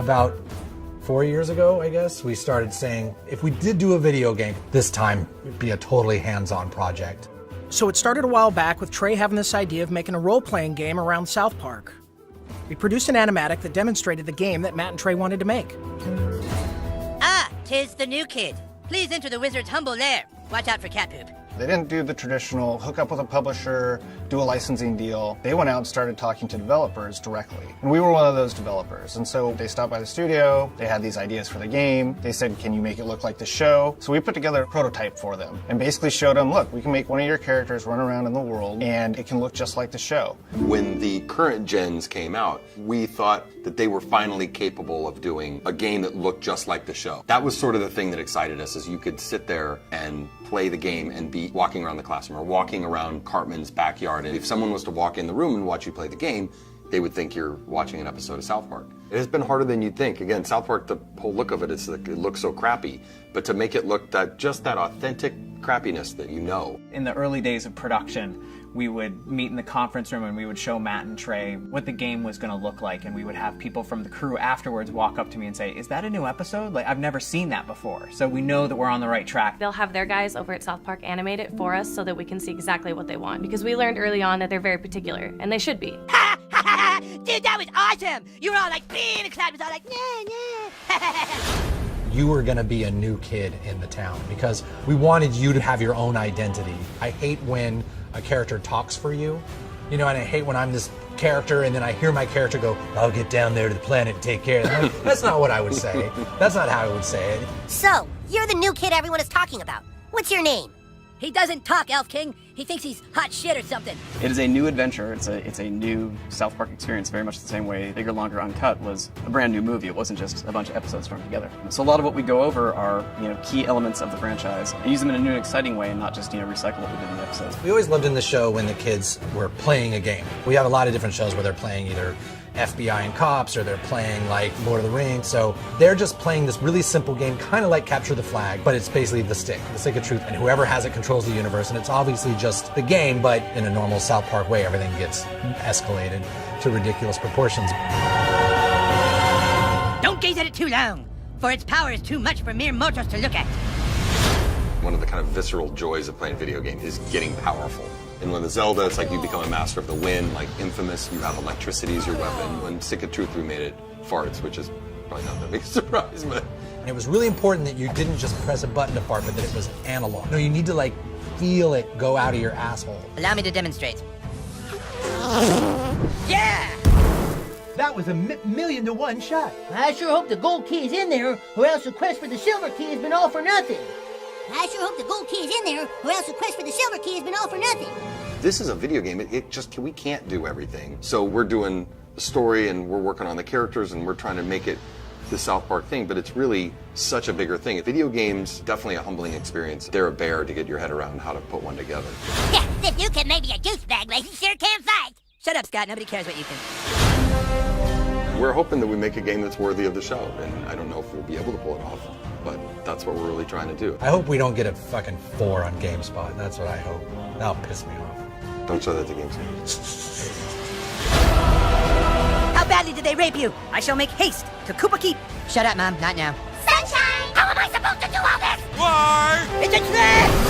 About 4 years ago, I guess, we started saying, if we did do a video game, this time it'd be a totally hands-on project. So it started a while back with Trey having this idea of making a role-playing game around South Park. We produced an animatic that demonstrated the game that Matt and Trey wanted to make. Ah, 'tis the new kid. Please enter the wizard's humble lair. Watch out for cat poop. They didn't do the traditional hook up with a publisher, do a licensing deal. They went out and started talking to developers directly. And we were one of those developers. And so they stopped by the studio, they had these ideas for the game. They said, can you make it look like the show? So we put together a prototype for them and basically showed them, look, we can make one of your characters run around in the world and it can look just like the show. When the current gens came out, we thought that they were finally capable of doing a game that looked just like the show. That was sort of the thing that excited us, is you could sit there and play the game and be walking around the classroom or walking around Cartman's backyard. And if someone was to walk in the room and watch you play the game, they would think you're watching an episode of South Park. It has been harder than you'd think. Again, South Park, the whole look of it is like, it looks so crappy, but to make it look just that authentic crappiness that you know. In the early days of production, we would meet in the conference room and we would show Matt and Trey what the game was going to look like, and we would have people from the crew afterwards walk up to me and say, is that a new episode? Like, I've never seen that before. So we know that we're on the right track. They'll have their guys over at South Park animate it for us so that we can see exactly what they want, because we learned early on that they're very particular, and they should be. Ha ha ha! Dude, that was awesome! You were all like, being the crowd was all like, nah, nah. You were gonna be a new kid in the town because we wanted you to have your own identity. I hate when a character talks for you, you know, and I hate when I'm this character and then I hear my character go, I'll get down there to the planet and take care of them. That's not what I would say. That's not how I would say it. So, you're the new kid everyone is talking about. What's your name? He doesn't talk, Elf King. He thinks he's hot shit or something. It is a new adventure. It's a new South Park experience, very much the same way Bigger, Longer, Uncut was a brand new movie. It wasn't just a bunch of episodes thrown together. So a lot of what we go over are, key elements of the franchise and use them in a new and exciting way, and not just, recycle what we did in the episodes. We always loved in the show when the kids were playing a game. We have a lot of different shows where they're playing either FBI and cops, or they're playing like Lord of the Rings. So they're just playing this really simple game, kind of like Capture the Flag, but it's basically the stick of truth, and whoever has it controls the universe, and it's obviously just the game, but in a normal South Park way, everything gets escalated to ridiculous proportions. Don't gaze at it too long, for its power is too much for mere mortals to look at. One of the kind of visceral joys of playing video games is getting powerful. In one of the Zelda, it's like you become a master of the wind, like Infamous, you have electricity as your weapon. When Stick of Truth, we made it farts, which is probably not that big a surprise, but... And it was really important that you didn't just press a button to fart, but that it was analog. No, you need to feel it go out of your asshole. Allow me to demonstrate. Yeah! That was a million to one shot. I sure hope the gold key is in there, or else the quest for the silver key has been all for nothing. I sure hope the gold key is in there, or else the quest for the silver key has been all for nothing. This is a video game. We can't do everything. So we're doing the story and we're working on the characters and we're trying to make it the South Park thing, but it's really such a bigger thing. Video games, definitely a humbling experience. They're a bear to get your head around how to put one together. Yeah, if you can maybe a douchebag, like he sure can fight. Shut up, Scott. Nobody cares what you think. We're hoping that we make a game that's worthy of the show, and I don't know if we'll be able to pull it off, but that's what we're really trying to do. I hope we don't get a fucking 4 on GameSpot. That's what I hope. That'll piss me off. Don't show that to GameSpot. How badly did they rape you? I shall make haste to Koopa Keep. Shut up, Mom. Not now. Sunshine! How am I supposed to do all this? Why? It's a trick!